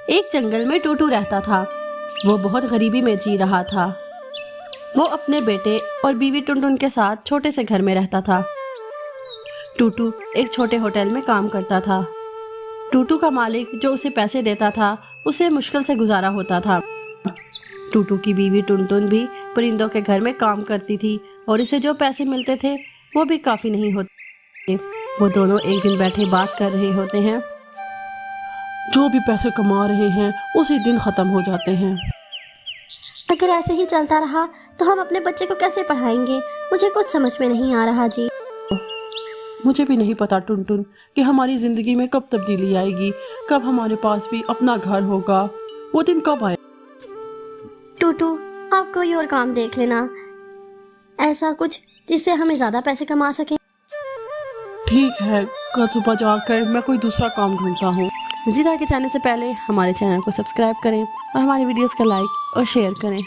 एक जंगल में टूटू रहता था। वो बहुत गरीबी में जी रहा था। वो अपने बेटे और बीवी टुनटुन के साथ छोटे से घर में रहता था। टूटू एक छोटे होटल में काम करता था। टूटू का मालिक जो उसे पैसे देता था, उसे मुश्किल से गुजारा होता था। टूटू की बीवी टुनटुन भी परिंदों के घर में काम करती थी और इसे जो पैसे मिलते थे वो भी काफ़ी नहीं होते। वो दोनों एक दिन बैठे बात कर रहे होते हैं। जो भी पैसे कमा रहे हैं उसी दिन ख़त्म हो जाते हैं। अगर ऐसे ही चलता रहा तो हम अपने बच्चे को कैसे पढ़ाएंगे? मुझे कुछ समझ में नहीं आ रहा जी। मुझे भी नहीं पता टुनटुन कि हमारी ज़िंदगी में कब तब्दीली आएगी, कब हमारे पास भी अपना घर होगा, वो दिन कब आए। टूटू, आप कोई और काम देख लेना, ऐसा कुछ जिससे हमें ज़्यादा पैसे कमा सकें। ठीक है, कल सुबह जाकर मैं कोई दूसरा काम ढूंढता हूँ। मज़ीद आगे जाने से पहले हमारे चैनल को सब्सक्राइब करें और हमारी वीडियोस का लाइक और शेयर करें।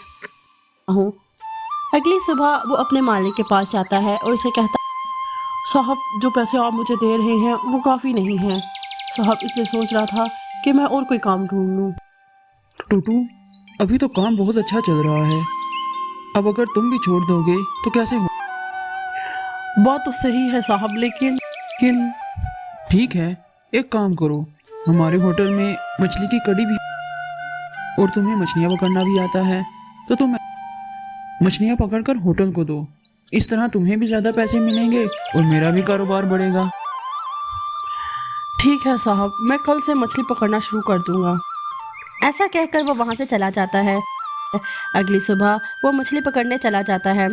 अगली सुबह वो अपने मालिक के पास जाता है और उसे कहता है, साहब जो पैसे आप मुझे दे रहे हैं वो काफ़ी नहीं हैं। साहब इसलिए सोच रहा था कि मैं और कोई काम ढूंढ लूँ। टूटू, अभी तो काम बहुत अच्छा चल रहा है, अब अगर तुम भी छोड़ दोगे तो कैसे हो? बात तो सही है साहब, लेकिन ठीक है, एक काम करो, हमारे होटल में मछली की कड़ी भी और तुम्हें मछलियाँ पकड़ना भी आता है, तो तुम मछलियाँ पकड़कर होटल को दो। इस तरह तुम्हें भी ज़्यादा पैसे मिलेंगे और मेरा भी कारोबार बढ़ेगा। ठीक है साहब, मैं कल से मछली पकड़ना शुरू कर दूंगा। ऐसा कहकर वो वहाँ से चला जाता है। अगली सुबह वो मछली पकड़ने चला जाता है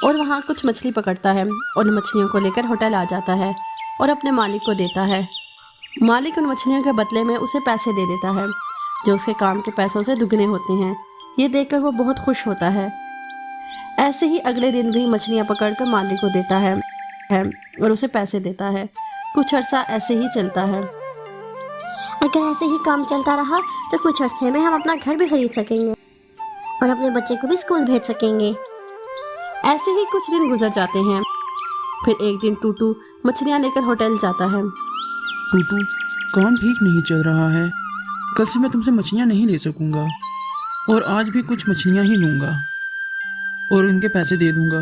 और वहाँ कुछ मछली पकड़ता है और उन मछलियों को लेकर होटल आ जाता है और अपने मालिक को देता है। मालिक उन मछलियों के बदले में उसे पैसे दे देता है जो उसके काम के पैसों से दुगने होते हैं। ये देखकर वो बहुत खुश होता है। ऐसे ही अगले दिन भी मछलियाँ पकड़कर मालिक को देता है और उसे पैसे देता है। कुछ अर्सा ऐसे ही चलता है। अगर ऐसे ही काम चलता रहा तो कुछ अर्से में हम अपना घर भी खरीद सकेंगे और अपने बच्चे को भी स्कूल भेज सकेंगे। ऐसे ही कुछ दिन गुजर जाते हैं। फिर एक दिन टूटू मछलियाँ लेकर होटल जाता है। टूटू, काम ठीक नहीं चल रहा है, कल से मैं तुमसे मछलियाँ नहीं ले सकूँगा और आज भी कुछ मछलियाँ ही लूँगा और इनके पैसे दे दूँगा।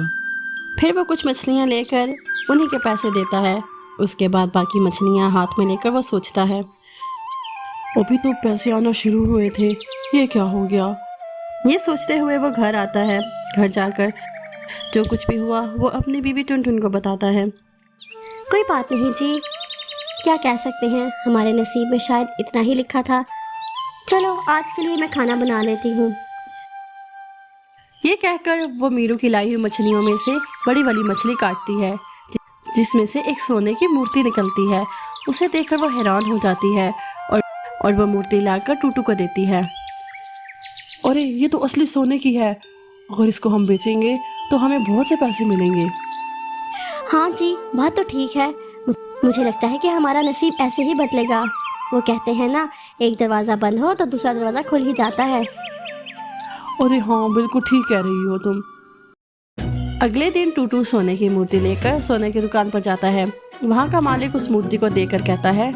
फिर वो कुछ मछलियाँ लेकर उन्हीं के पैसे देता है। उसके बाद बाकी मछलियाँ हाथ में लेकर वो सोचता है, अभी तो पैसे आना शुरू हुए थे, ये क्या हो गया। ये सोचते हुए वो घर आता है। घर जाकर जो कुछ भी हुआ वो अपनी बीवी टुनटुन को बताता है। कोई बात नहीं जी, क्या कह सकते हैं, हमारे नसीब में शायद इतना ही लिखा था। चलो आज के लिए मैं खाना बना लेती हूँ। ये कहकर वो मीरू की लाई हुई मछलियों में से बड़ी वाली मछली काटती है जिसमें से एक सोने की मूर्ति निकलती है। उसे देखकर वो हैरान हो जाती है और वो मूर्ति लाकर टूटू को देती है। अरे ये तो असली सोने की है, अगर इसको हम बेचेंगे तो हमें बहुत से पैसे मिलेंगे। हाँ जी, बात तो ठीक है। मुझे लगता है कि हमारा नसीब ऐसे ही बदलेगा। वो कहते हैं ना, एक दरवाज़ा बंद हो तो दूसरा दरवाज़ा खुल ही जाता है। अरे हाँ, बिल्कुल ठीक कह रही हो तुम। अगले दिन टूटू सोने की मूर्ति लेकर सोने की दुकान पर जाता है। वहाँ का मालिक उस मूर्ति को देखकर कहता है,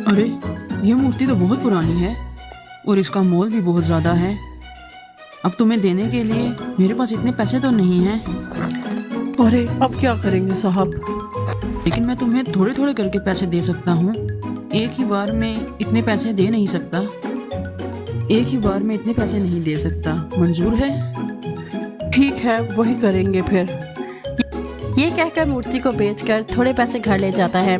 अरे ये मूर्ति तो बहुत पुरानी है और इसका मोल भी बहुत ज़्यादा है। अब तुम्हें देने के लिए मेरे पास इतने पैसे तो नहीं हैं। अरे अब क्या करेंगे साहब। लेकिन मैं तुम्हें थोड़े थोड़े करके पैसे दे सकता हूँ, एक ही बार में इतने पैसे दे नहीं सकता। एक ही बार में इतने पैसे नहीं दे सकता, मंजूर है? ठीक है, वही करेंगे फिर। ये कहकर मूर्ति को बेचकर थोड़े पैसे घर ले जाता है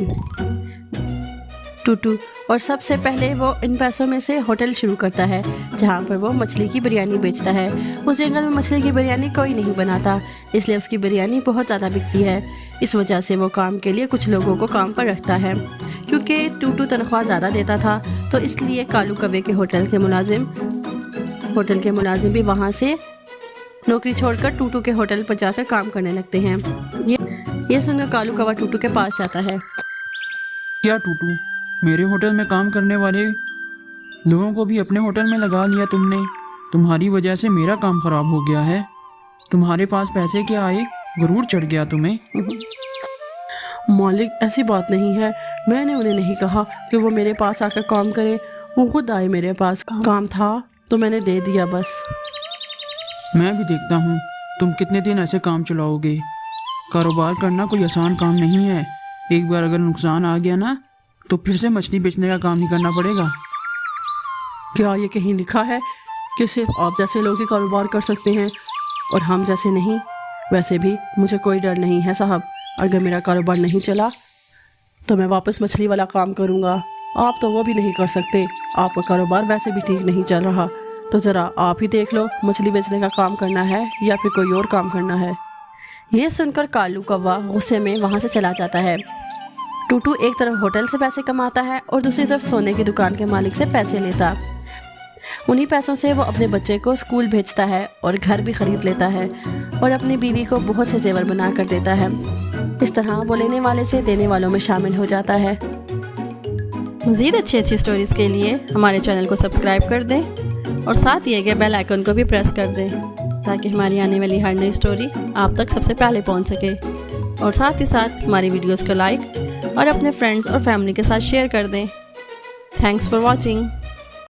टूटू और सबसे पहले वो इन पैसों में से होटल शुरू करता है जहाँ पर वो मछली की बिरयानी बेचता है। उस जंगल में मछली की बिरयानी कोई नहीं बनाता, इसलिए उसकी बिरयानी बहुत ज़्यादा बिकती है। इस वजह से वो काम के लिए कुछ लोगों को काम पर रखता है। क्योंकि टूटू तनख्वाह ज़्यादा देता था तो इसलिए कालू कौवे के होटल के मुलाजिम भी वहाँ से नौकरी छोड़कर टूटू के होटल पर जाकर काम करने लगते हैं। ये सुनकर कालू कौवा टूटू के पास जाता है। क्या टूटू, मेरे होटल में काम करने वाले लोगों को भी अपने होटल में लगा लिया तुमने? तुम्हारी वजह से मेरा काम खराब हो गया है। तुम्हारे पास पैसे क्या आए, गुरूर चढ़ गया तुम्हें? मालिक, ऐसी बात नहीं है। मैंने उन्हें नहीं कहा कि वो मेरे पास आकर काम करें। वो खुद आए मेरे पास, काम था तो मैंने दे दिया बस। मैं भी देखता हूँ तुम कितने दिन ऐसे काम चलाओगे। कारोबार करना कोई आसान काम नहीं है। एक बार अगर नुकसान आ गया ना तो फिर से मछली बेचने का काम ही करना पड़ेगा। क्या ये कहीं लिखा है कि सिर्फ आप जैसे लोग ही कारोबार कर सकते हैं और हम जैसे नहीं? वैसे भी मुझे कोई डर नहीं है साहब। अगर मेरा कारोबार नहीं चला तो मैं वापस मछली वाला काम करूँगा। आप तो वो भी नहीं कर सकते। आपका कारोबार वैसे भी ठीक नहीं चल रहा, तो ज़रा आप ही देख लो मछली बेचने का काम करना है या फिर कोई और काम करना है। ये सुनकर कालू कौवा गुस्से में वहाँ से चला जाता है। टूटू एक तरफ होटल से पैसे कमाता है और दूसरी तरफ सोने की दुकान के मालिक से पैसे लेता। उन्हीं पैसों से वो अपने बच्चे को स्कूल भेजता है और घर भी खरीद लेता है और अपनी बीवी को बहुत से जेवर बना कर देता है। इस तरह वो लेने वाले से देने वालों में शामिल हो जाता है। मज़ीद अच्छी स्टोरीज़ के लिए हमारे चैनल को सब्सक्राइब कर दें और साथ दिए गए बेल आइकन को भी प्रेस कर दें ताकि हमारी आने वाली हर नई स्टोरी आप तक सबसे पहले पहुंच सके। और साथ ही साथ हमारी वीडियोस को लाइक और अपने फ्रेंड्स और फैमिली के साथ शेयर कर दें। Thanks for watching.